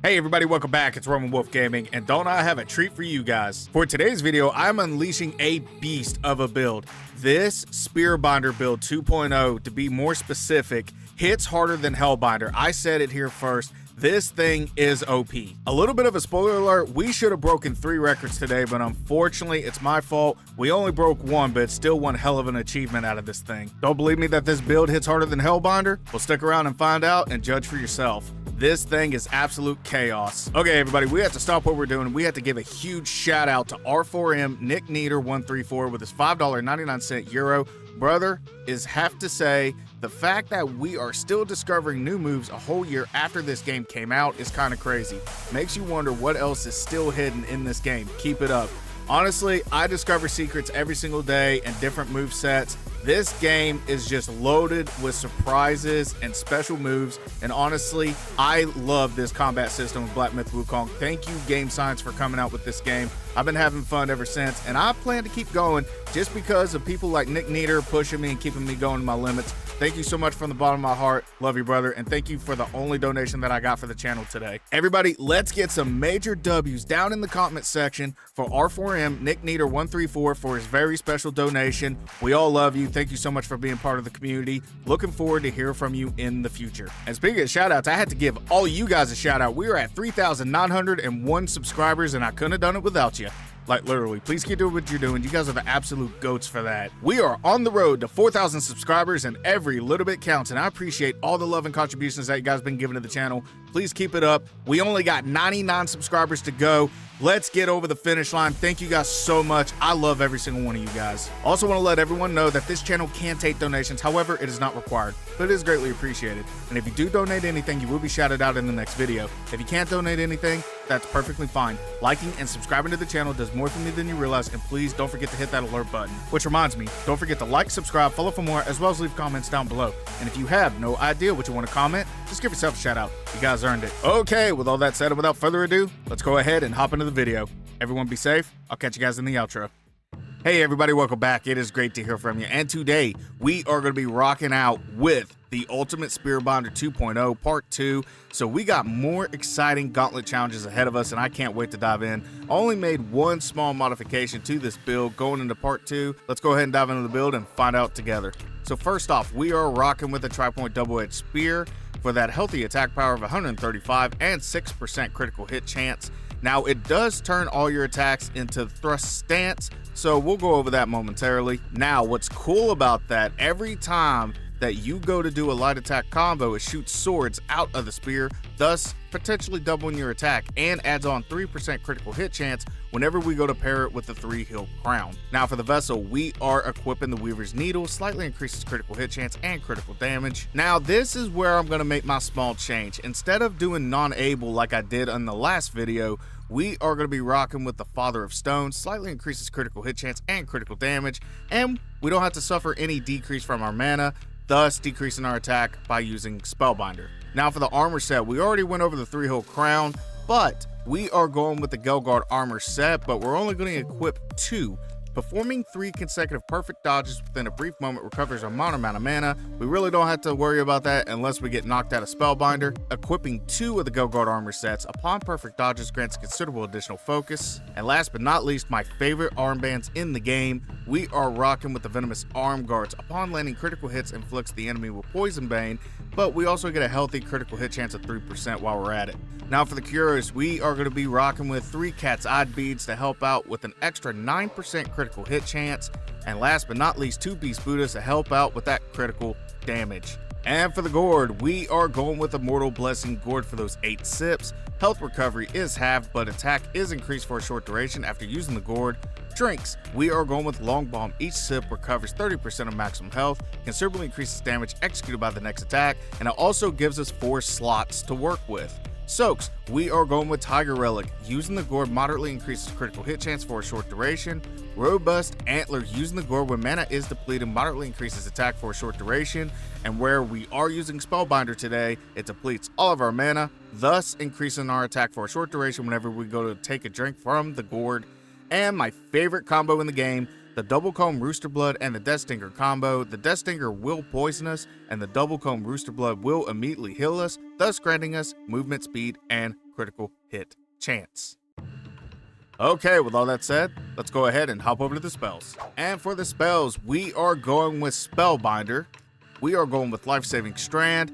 Hey everybody, welcome back. It's Roman Wolf Gaming, and don't I have a treat for you guys. For today's video, I'm unleashing a beast of a build. This SpearBinder build 2.0, to be more specific, hits harder than Hellbinder. I said it here first. This thing is OP. A little bit of a spoiler alert, we should have broken 3 records today, but unfortunately, it's my fault. We only broke 1, but it's still one hell of an achievement out of this thing. Don't believe me that this build hits harder than Hellbinder? Well, stick around and find out and judge for yourself. This thing is absolute chaos. Okay, everybody, we have to stop what we're doing. We have to give a huge shout out to R4M Nick Neater 134 with his $5.99 euro. Brother, have to say, the fact that we are still discovering new moves a whole year after this game came out is kind of crazy. Makes you wonder what else is still hidden in this game. Keep it up. Honestly, I discover secrets every single day and different move sets. This game is just loaded with surprises and special moves, and honestly, I love this combat system with Black Myth Wukong. Thank you, Game Science, for coming out with this game. I've been having fun ever since, and I plan to keep going just because of people like Nick Neater pushing me and keeping me going to my limits. Thank you so much from the bottom of my heart. Love you, brother, and thank you for the only donation that I got for the channel today. Everybody, let's get some major W's down in the comment section for R4M Nick Neater 134 for his very special donation. We all love you. Thank you so much for being part of the community. Looking forward to hear from you in the future. And speaking of shout outs, I had to give all you guys a shout out. We are at 3,901 subscribers, and I couldn't have done it without you. Like, literally, please keep doing what you're doing. You guys are the absolute goats for that. We are on the road to 4,000 subscribers, and every little bit counts, and I appreciate all the love and contributions that you guys have been giving to the channel. Please keep it up. We only got 99 subscribers to go. Let's get over the finish line. Thank you guys so much. I love every single one of you guys. Also want to let everyone know that this channel can take donations. However, it is not required, but it is greatly appreciated. And if you do donate anything, you will be shouted out in the next video. If you can't donate anything, that's perfectly fine. Liking and subscribing to the channel does more for me than you realize, and please don't forget to hit that alert button. Which reminds me, don't forget to like, subscribe, follow for more, as well as leave comments down below. And if you have no idea what you want to comment, just give yourself a shout out. You guys earned it. Okay, with all that said and without further ado, let's go ahead and hop into the video. Everyone be safe. I'll catch you guys in the outro. Hey everybody, welcome back. It is great to hear from you. And today, we are going to be rocking out with the Ultimate SpearBinder 2.0 Part 2. So we got more exciting gauntlet challenges ahead of us, and I can't wait to dive in. I only made one small modification to this build going into Part 2. Let's go ahead and dive into the build and find out together. So first off, we are rocking with a tri-point double-edged spear for that healthy attack power of 135 and 6% critical hit chance. Now, it does turn all your attacks into thrust stance, so we'll go over that momentarily. Now, what's cool about that, every time that you go to do a light attack combo, it shoots swords out of the spear, thus potentially doubling your attack, and adds on 3% critical hit chance whenever we go to pair it with the 3-hilt crown. Now for the vessel, we are equipping the Weaver's Needle, slightly increases critical hit chance and critical damage. Now this is where I'm going to make my small change. Instead of doing non-able like I did in the last video, we are going to be rocking with the Father of Stone, slightly increases critical hit chance and critical damage, and we don't have to suffer any decrease from our mana, thus decreasing our attack by using SpearBinder. Now for the armor set, we already went over the 3-hilt crown, but we are going with the Vanguard armor set, but we're only going to equip 2. Performing 3 consecutive perfect dodges within a brief moment recovers a minor amount of mana. We really don't have to worry about that unless we get knocked out of SpearBinder. Equipping 2 of the Vanguard armor sets upon perfect dodges grants considerable additional focus. And last but not least, my favorite armbands in the game, we are rocking with the Venomous Arm Guards. Upon landing critical hits, inflicts the enemy with Poison Bane, but we also get a healthy critical hit chance of 3% while we're at it. Now for the cures, we are going to be rocking with 3 Cat's Eye Beads to help out with an extra 9% critical hit chance, and last but not least, 2 Beast Buddhas to help out with that critical damage. And for the gourd, we are going with Immortal Blessing Gourd for those 8 sips. Health recovery is halved, but attack is increased for a short duration after using the gourd. Drinks, we are going with Long Bomb. Each sip recovers 30% of maximum health, considerably increases damage executed by the next attack, and it also gives us 4 slots to work with. Soaks, we are going with Tiger Relic. Using the gourd moderately increases critical hit chance for a short duration. Robust Antler, using the gourd when mana is depleted, moderately increases attack for a short duration. And where we are using SpearBinder today, it depletes all of our mana, thus increasing our attack for a short duration whenever we go to take a drink from the gourd. And my favorite combo in the game, the Double Comb Rooster Blood and the Death Stinger combo. The Death Stinger will poison us, and the Double Comb Rooster Blood will immediately heal us, thus granting us movement speed and critical hit chance. Okay, with all that said, let's go ahead and hop over to the spells. And for the spells, we are going with SpearBinder, we are going with Life-Saving Strand,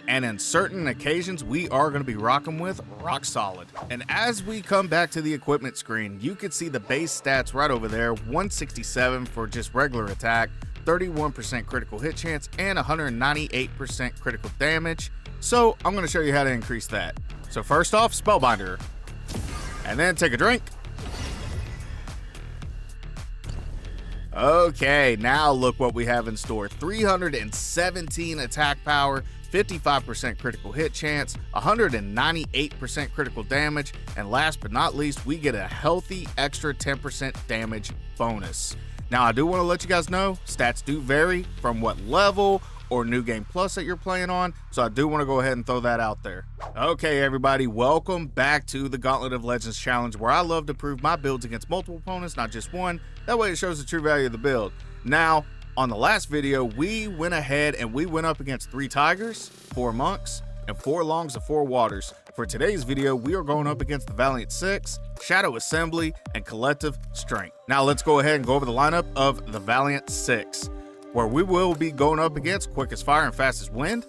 and in certain occasions, we are going to be rocking with Rock Solid. And as we come back to the equipment screen, you can see the base stats right over there, 167 for just regular attack, 31% critical hit chance, and 198% critical damage. So I'm going to show you how to increase that. So first off, SpearBinder, and then take a drink. Okay, now look what we have in store. 317 attack power, 55% critical hit chance, 198% critical damage, and last but not least, we get a healthy extra 10% damage bonus. Now, I do want to let you guys know, stats do vary from what level or New Game Plus that you're playing on, so I do want to go ahead and throw that out there. Okay, everybody, welcome back to the Gauntlet of Legends Challenge, where I love to prove my builds against multiple opponents, not just one. That way it shows the true value of the build. Now, on the last video, we went ahead and we went up against 3 Tigers, 4 Monks, and 4 Longs of 4 Waters. For today's video, we are going up against the Valiant Six, Shadow Assembly, and Collective Strength. Now let's go ahead and go over the lineup of the Valiant Six, where we will be going up against Quickest Fire and Fastest Wind,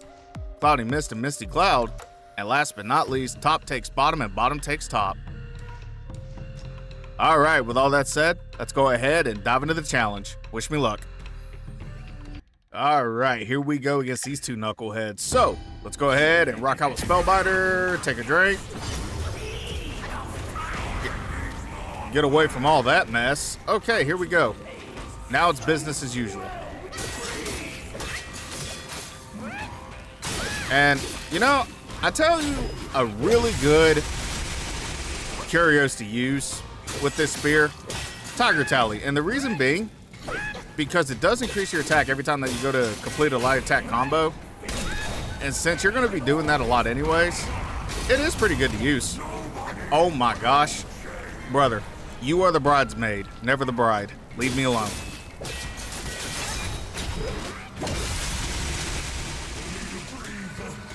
Cloudy Mist and Misty Cloud, and last but not least, top takes bottom and bottom takes top. All right, with all that said, let's go ahead and dive into the challenge. Wish me luck. All right, here we go against these 2 knuckleheads. So let's go ahead and rock out with SpearBinder, take a drink. Get away from all that mess. Okay, here we go. Now it's business as usual. And, you know, I tell you, a really good curios to use with this spear, Tiger Tally. And the reason being, because it does increase your attack every time that you go to complete a light attack combo. And since you're going to be doing that a lot anyways, it is pretty good to use. Oh my gosh. Brother, you are the bridesmaid, never the bride. Leave me alone.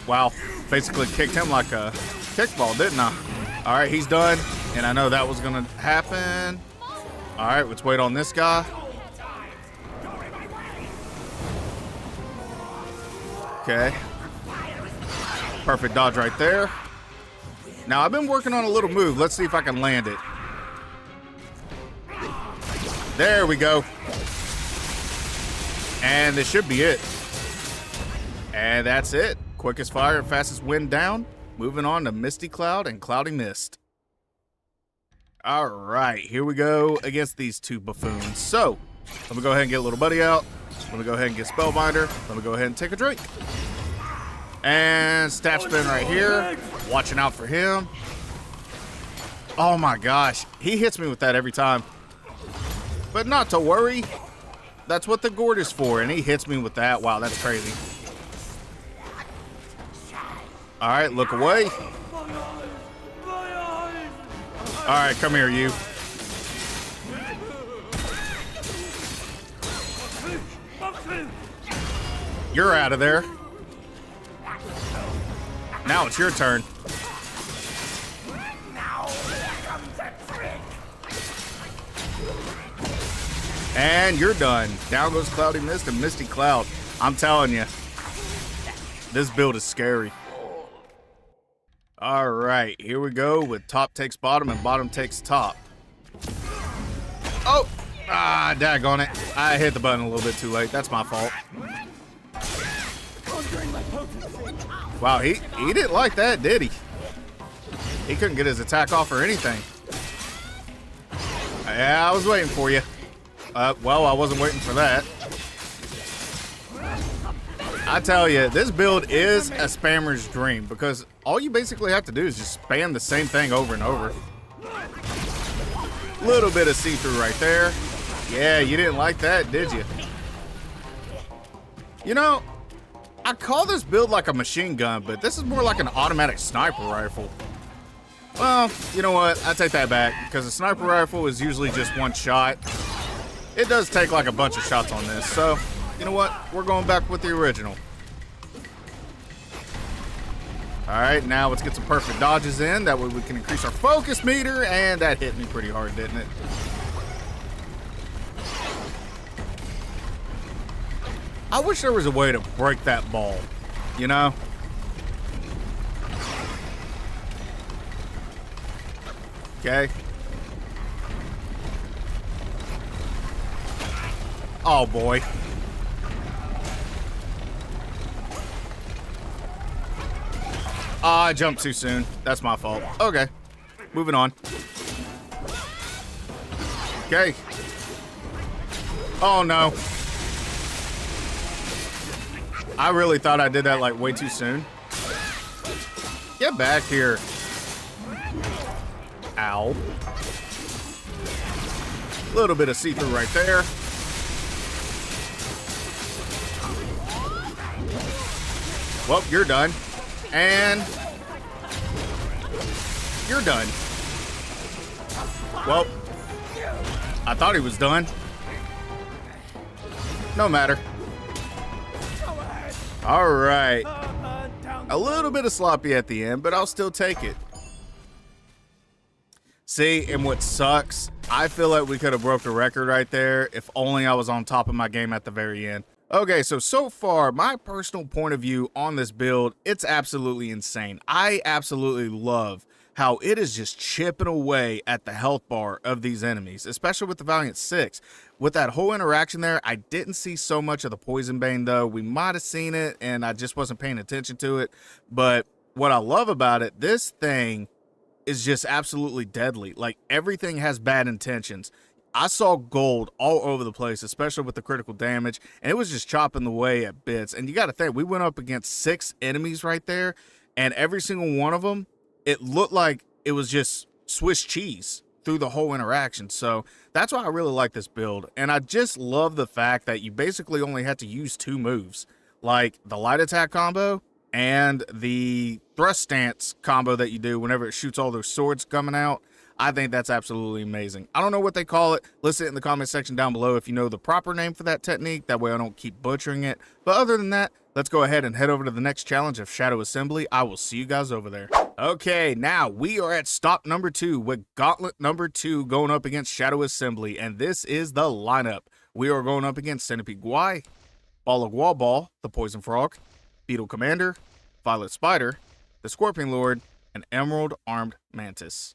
Wow, basically kicked him like a kickball, didn't I? All right, he's done, and I know that was gonna happen. All right, let's wait on this guy. Okay. Perfect dodge right there. Now, I've been working on a little move. Let's see if I can land it. There we go. And this should be it. And that's it. Quickest Fire and Fastest Wind down. Moving on to Misty Cloud and Cloudy Mist. All right, here we go against these 2 buffoons. So, let me go ahead and get a little buddy out. Let me go ahead and get SpearBinder. Let me go ahead and take a drink. And stab spin right here. Watching out for him. Oh my gosh, he hits me with that every time. But not to worry. That's what the gourd is for, and he hits me with that. Wow, that's crazy. All right, look away. All right, come here, you. You're out of there. Now it's your turn. And you're done. Down goes Cloudy Mist and Misty Cloud. I'm telling you, this build is scary. All right, here we go with top takes bottom and bottom takes top. Oh, daggone it. I hit the button a little bit too late. That's my fault. Wow, he didn't like that, did he? He couldn't get his attack off or anything. Yeah, I was waiting for you. Well, I wasn't waiting for that. I tell you, this build is a spammer's dream because all you basically have to do is just spam the same thing over and over. Little bit of see-through right there. Yeah, you didn't like that, did you? You know, I call this build like a machine gun, but this is more like an automatic sniper rifle. Well, you know what? I take that back because a sniper rifle is usually just one shot. It does take like a bunch of shots on this, so you know what? We're going back with the original. All right, now let's get some perfect dodges in. That way we can increase our focus meter, and that hit me pretty hard, didn't it? I wish there was a way to break that ball, you know? Okay. Oh, boy. I jumped too soon. That's my fault. Okay. Moving on. Okay. Oh, no. I really thought I did that, like, way too soon. Get back here. Ow. A little bit of see-through right there. Well, you're done. And you're done. Well, I thought he was done. No matter. All right. A little bit of sloppy at the end, but I'll still take it. See, and what sucks, I feel like we could have broke the record right there if only I was on top of my game at the very end. Okay, so far, my personal point of view on this build, it's absolutely insane. I absolutely love how it is just chipping away at the health bar of these enemies, especially with the Valiant Six. With that whole interaction there, I didn't see so much of the Poison Bane, though. We might have seen it, and I just wasn't paying attention to it. But what I love about it, this thing is just absolutely deadly. Like, everything has bad intentions. I saw gold all over the place, especially with the critical damage, and it was just chopping the way at bits. And you got to think, we went up against 6 enemies right there, and every single one of them, it looked like it was just Swiss cheese through the whole interaction. So that's why I really like this build. And I just love the fact that you basically only had to use 2 moves, like the light attack combo and the thrust stance combo that you do whenever it shoots all those swords coming out. I think that's absolutely amazing. I don't know what they call it. List it in the comment section down below if you know the proper name for that technique. That way I don't keep butchering it. But other than that, let's go ahead and head over to the next challenge of Shadow Assembly. I will see you guys over there. Okay, now we are at stop number 2 with Gauntlet number 2 going up against Shadow Assembly. And this is the lineup. We are going up against Centipede Guai, Baw-Li-Guhh-Baw, the Poison Frog, Beetle Commander, Violet Spider, the Scorpion Lord, and Emerald Armed Mantis.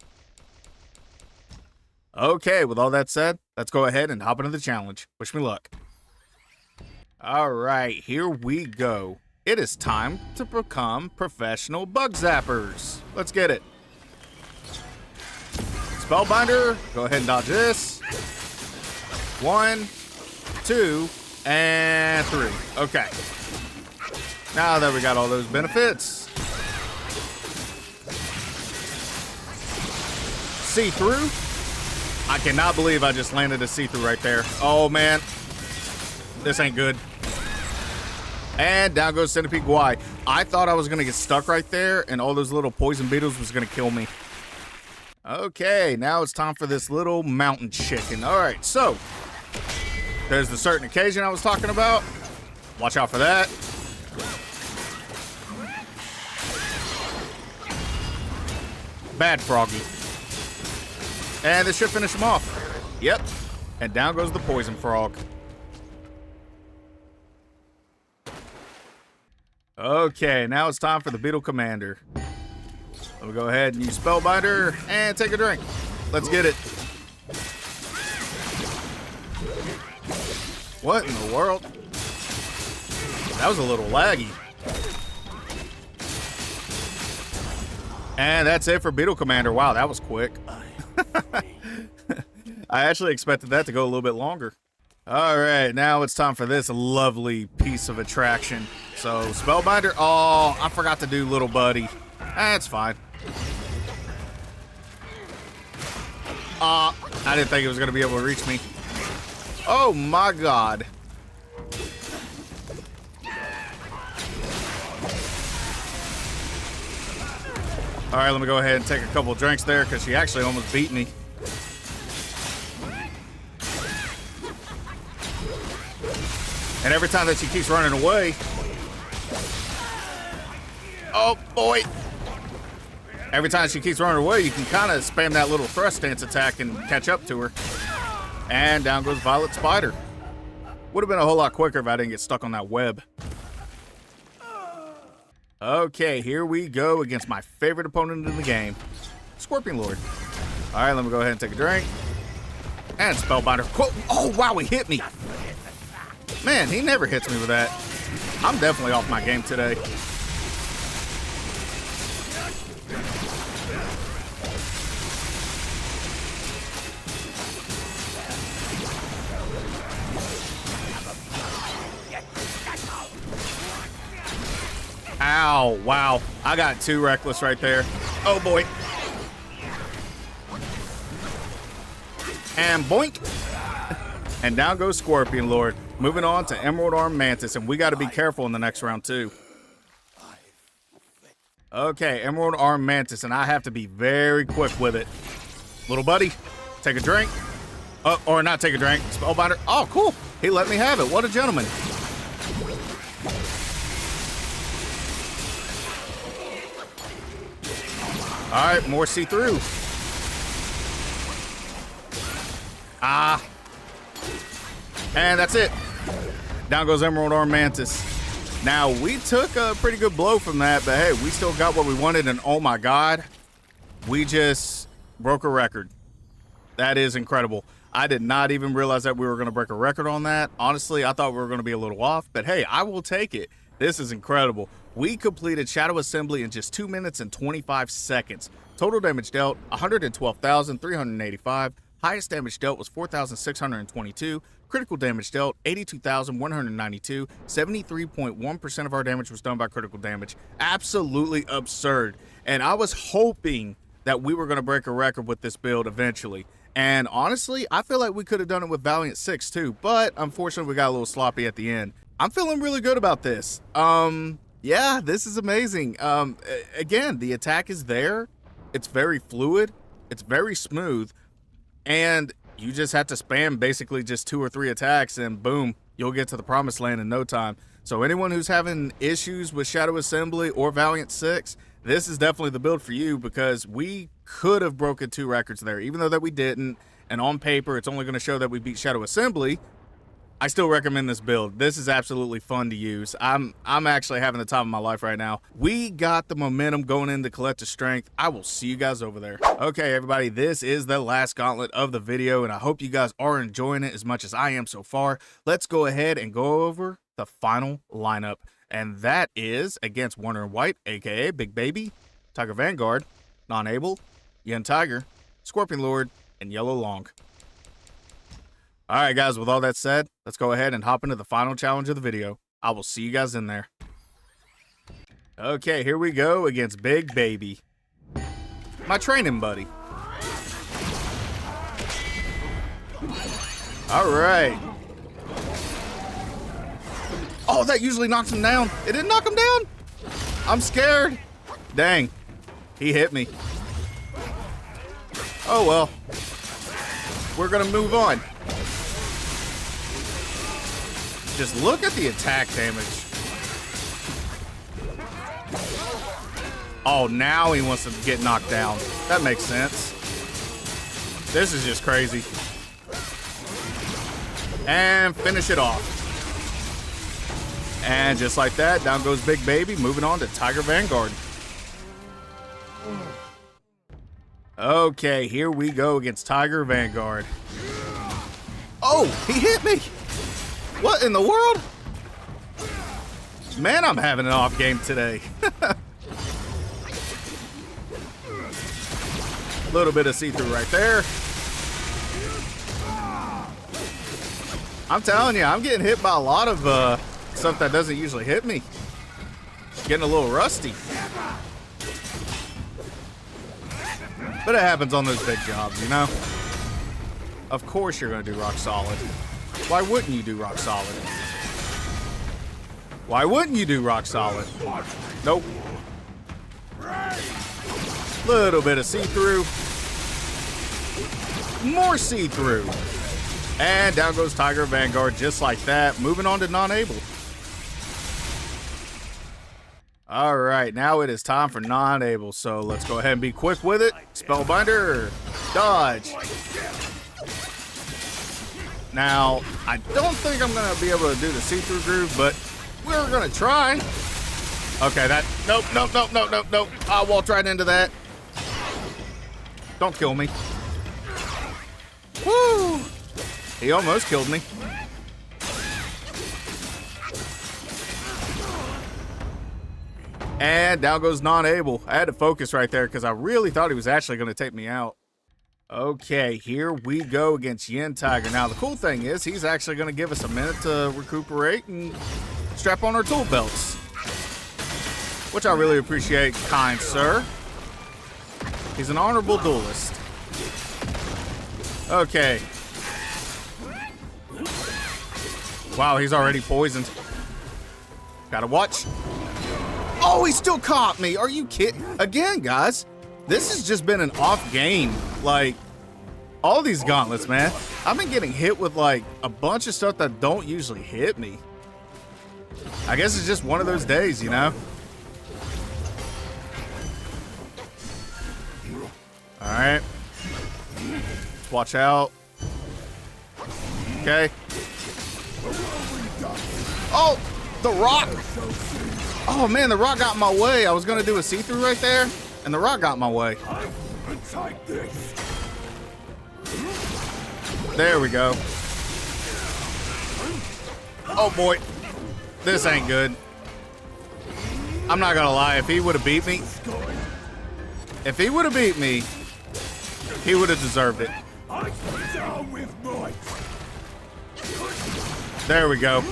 Okay, with all that said, let's go ahead and hop into the challenge. Wish me luck. All right, here we go. It is time to become professional bug zappers. Let's get it. SpearBinder, go ahead and dodge this. 1, 2, and 3. Okay. Now that we got all those benefits. See-through. I cannot believe I just landed a see-through right there. Oh, man. This ain't good. And down goes Centipede Guai. I thought I was going to get stuck right there, and all those little poison beetles was going to kill me. Okay, now it's time for this little mountain chicken. All right, so there's the certain occasion I was talking about. Watch out for that. Bad Froggy. And this should finish him off. Yep. And down goes the Poison Frog. Okay, now it's time for the Beetle Commander. Let me go ahead and use SpearBinder and take a drink. Let's get it. What in the world? That was a little laggy. And that's it for Beetle Commander. Wow, that was quick. I actually expected that to go a little bit longer. All right, now it's time for this lovely piece of attraction. So, SpearBinder. Oh, I forgot to do Little Buddy. That's fine. I didn't think it was going to be able to reach me. Oh, my God. All right, let me go ahead and take a couple of drinks there because she actually almost beat me. And every time that she keeps running away. Oh, boy. Every time she keeps running away, you can kind of spam that little thrust stance attack and catch up to her. And down goes Violet Spider. Would have been a whole lot quicker if I didn't get stuck on that web. Okay, here we go against my favorite opponent in the game, Scorpion Lord. All right, let me go ahead and take a drink. And SpearBinder. Oh, wow, he hit me. Man, he never hits me with that. I'm definitely off my game today. Ow, wow. I got too reckless right there. Oh, boy. And boink. And down goes Scorpion Lord. Moving on to Emerald Arm Mantis, and we got to be careful in the next round, too. Okay, Emerald Arm Mantis, and I have to be very quick with it. Little buddy, take a drink. Or not take a drink. SpearBinder. Oh, cool. He let me have it. What a gentleman. All right, more see-through. Ah. And that's it. Down goes Emerald Arm Mantis. Now, we took a pretty good blow from that, but hey, we still got what we wanted, and oh my God, we just broke a record. That is incredible. I did not even realize that we were going to break a record on that. Honestly, I thought we were going to be a little off, but hey, I will take it. This is incredible. We completed Shadow Assembly in just 2 minutes and 25 seconds. Total damage dealt, 112,385. Highest damage dealt was 4,622. Critical damage dealt, 82,192. 73.1% of our damage was done by critical damage. Absolutely absurd. And I was hoping that we were going to break a record with this build eventually. And honestly, I feel like we could have done it with Valiant 6 too, but unfortunately we got a little sloppy at the end. I'm feeling really good about this. Yeah, this is amazing. Again, the attack is there. It's very fluid. It's very smooth. And you just have to spam basically just 2 or 3 attacks and boom, you'll get to the promised land in no time. So anyone who's having issues with Shadow Assembly or Valiant 6, this is definitely the build for you, because we could have broken 2 records there, even though that we didn't. And on paper, it's only going to show that we beat Shadow Assembly. I still recommend this build. This is absolutely fun to use. I'm actually having the time of my life right now. We got the momentum going into Collective Strength. I will see you guys over there. Okay, everybody, this is the last gauntlet of the video, and I hope you guys are enjoying it as much as I am so far. Let's go ahead and go over the final lineup, and that is against Warner and Wight, aka Big Baby, Tiger Vanguard, Non-Able, Yin Tiger, Scorpion Lord, and Yellow Loong. All right, guys, with all that said, let's go ahead and hop into the final challenge of the video. I will see you guys in there. Okay, here we go against Big Baby, my training buddy. All right. Oh, that usually knocks him down. It didn't knock him down? I'm scared. Dang, he hit me. Oh, well. We're going to move on. Just look at the attack damage. Oh, now he wants to get knocked down. That makes sense. This is just crazy. And finish it off. And just like that, down goes Big Baby, moving on to Tiger Vanguard. Okay, here we go against Tiger Vanguard. Oh, he hit me. What in the world? Man, I'm having an off game today. Little bit of see-through right there. I'm telling you, I'm getting hit by a lot of stuff that doesn't usually hit me. Getting a little rusty. But it happens on those big jobs, you know? Of course you're going to do rock solid. Why wouldn't you do rock solid? Why wouldn't you do rock solid? Nope. Little bit of see-through. More see-through. And down goes Tiger Vanguard just like that. Moving on to Non-Able. All right, now it is time for non-able, so let's go ahead and be quick with it. SpearBinder, dodge. Now, I don't think I'm gonna be able to do the see-through groove, but we're gonna try. Okay, nope. I walked right into that. Don't kill me. Woo! He almost killed me. And down goes non-able. I had to focus right there because I really thought he was actually going to take me out. Okay, here we go against Yin Tiger. Now, the cool thing is he's actually going to give us a minute to recuperate and strap on our tool belts, which I really appreciate, kind sir. He's an honorable duelist. Okay. Wow, he's already poisoned. Gotta watch. Oh, he still caught me. Are you kidding? Again, guys, this has just been an off game. Like, all these gauntlets, man. I've been getting hit with, like, a bunch of stuff that don't usually hit me. I guess it's just one of those days, you know? All right. Let's watch out. Okay. Oh, the rock. Oh, man, the rock got in my way. I was going to do a see-through right there, and the rock got in my way. There we go. Oh, boy. This ain't good. I'm not going to lie. If he would have beat me, he would have deserved it. There we go.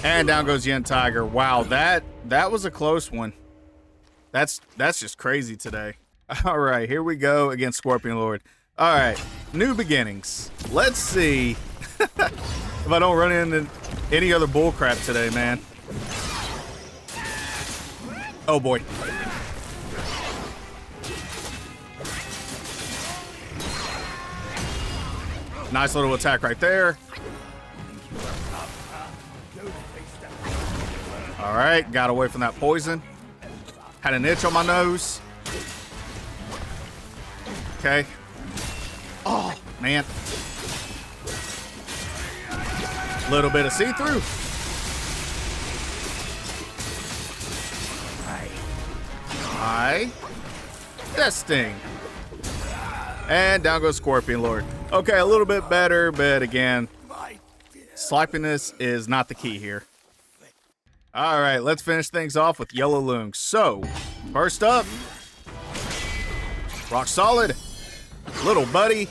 And down goes Yin Tiger. Wow, that was a close one. That's just crazy today. All right, here we go against Scorpion Lord. All right, new beginnings. Let's see if I don't run into any other bullcrap today, man. Oh boy. Nice little attack right there. All right, got away from that poison. Had an itch on my nose. Okay. Oh, man. Little bit of see-through. Hi. Testing. And down goes Scorpion Lord. Okay, a little bit better, but again, sloppiness is not the key here. All right, let's finish things off with Yellow Loong. So, first up, rock solid, little buddy,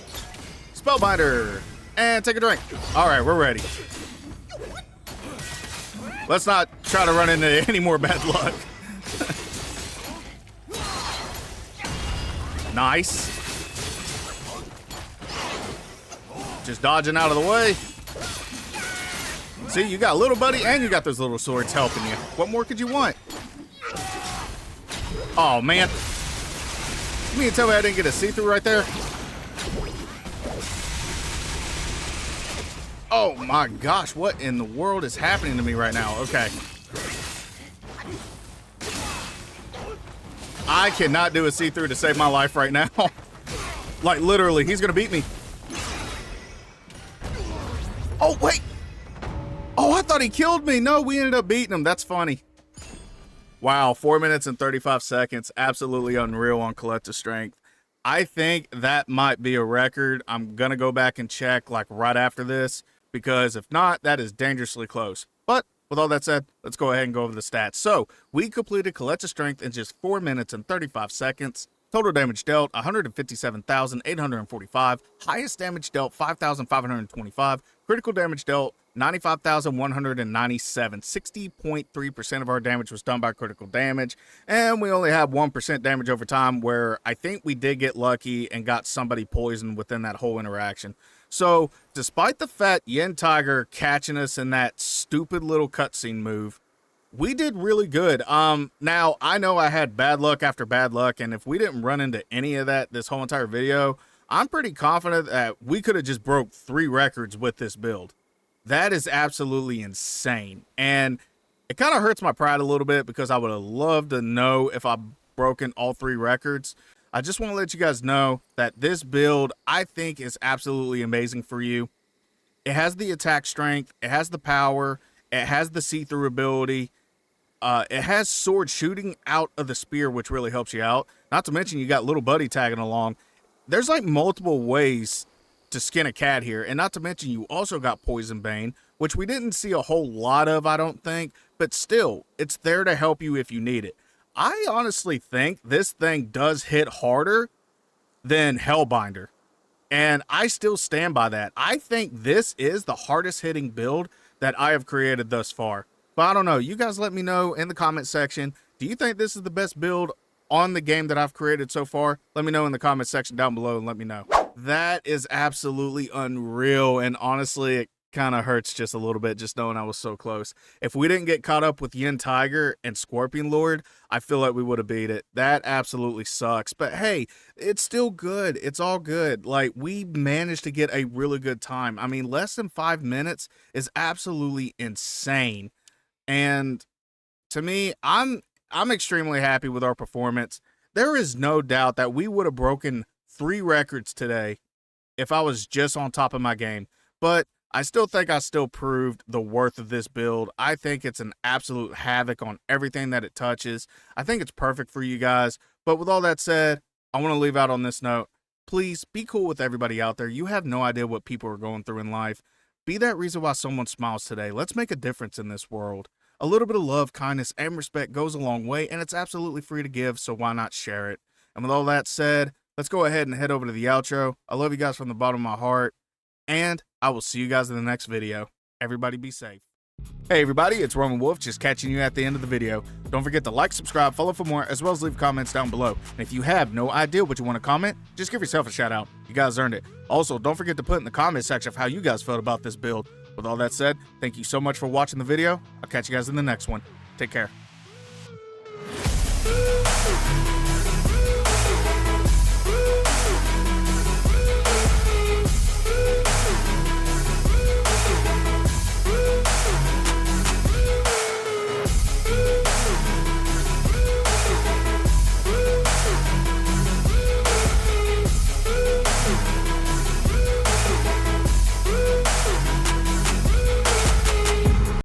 SpearBinder, and take a drink. All right, we're ready. Let's not try to run into any more bad luck. Nice. Just dodging out of the way. See, you got little buddy and you got those little swords helping you. What more could you want? Oh, man. You mean to tell me I didn't get a see-through right there? Oh, my gosh. What in the world is happening to me right now? Okay. I cannot do a see-through to save my life right now. Like, literally, he's going to beat me. Oh, wait. Oh, I thought he killed me. No, we ended up beating him. That's funny. Wow, 4 minutes and 35 seconds. Absolutely unreal on Collective Strength. I think that might be a record. I'm going to go back and check like right after this, because if not, that is dangerously close. But with all that said, let's go ahead and go over the stats. So we completed Collective Strength in just 4 minutes and 35 seconds. Total damage dealt, 157,845. Highest damage dealt, 5,525. Critical damage dealt, 95,197. 60.3% of our damage was done by critical damage. And we only had 1% damage over time, where I think we did get lucky and got somebody poisoned within that whole interaction. So, despite the fact Yin Tiger catching us in that stupid little cutscene move, we did really good. Now, I know I had bad luck after bad luck, and if we didn't run into any of that this whole entire video, I'm pretty confident that we could have just broke 3 records with this build. That is absolutely insane. And It kind of hurts my pride a little bit because I would have loved to know if I've broken all 3 records. I just want to let you guys know that this build, I think, is absolutely amazing for you. It has the attack strength, it has the power, it has the see-through ability, it has sword shooting out of the spear, which really helps you out. Not to mention you got little buddy tagging along. There's like multiple ways to skin a cat here, and not to mention you also got Poison Bane, which we didn't see a whole lot of, I don't think, but still, it's there to help you if you need it. I honestly think this thing does hit harder than Hellbinder, and I still stand by that. I think this is the hardest hitting build that I have created thus far. But I don't know, you guys let me know in the comment section. Do you think this is the best build on the game that I've created so far? Let me know in the comment section down below and let me know. That is absolutely unreal, and honestly, it kind of hurts just a little bit just knowing I was so close. If we didn't get caught up with Yin Tiger and Scorpion Lord, I feel like we would have beat it. That absolutely sucks, but hey, it's still good. It's all good. Like, we managed to get a really good time. I mean, less than 5 minutes is absolutely insane, and to me, I'm extremely happy with our performance. There is no doubt that we would have broken 3 records today if I was just on top of my game, but I still think I still proved the worth of this build. I think it's an absolute havoc on everything that it touches. I think it's perfect for you guys, but with all that said, I want to leave out on this note. Please be cool with everybody out there. You have no idea what people are going through in life. Be that reason why someone smiles today. Let's make a difference in this world. A little bit of love, kindness, and respect goes a long way, and it's absolutely free to give, so why not share it? And with all that said, let's go ahead and head over to the outro. I love you guys from the bottom of my heart, and I will see you guys in the next video. Everybody be safe. Hey everybody, it's Roman Wolf, just catching you at the end of the video. Don't forget to like, subscribe, follow for more, as well as leave comments down below. And if you have no idea what you want to comment, just give yourself a shout out. You guys earned it. Also, don't forget to put in the comment section of how you guys felt about this build. With all that said, thank you so much for watching the video. I'll catch you guys in the next one. Take care.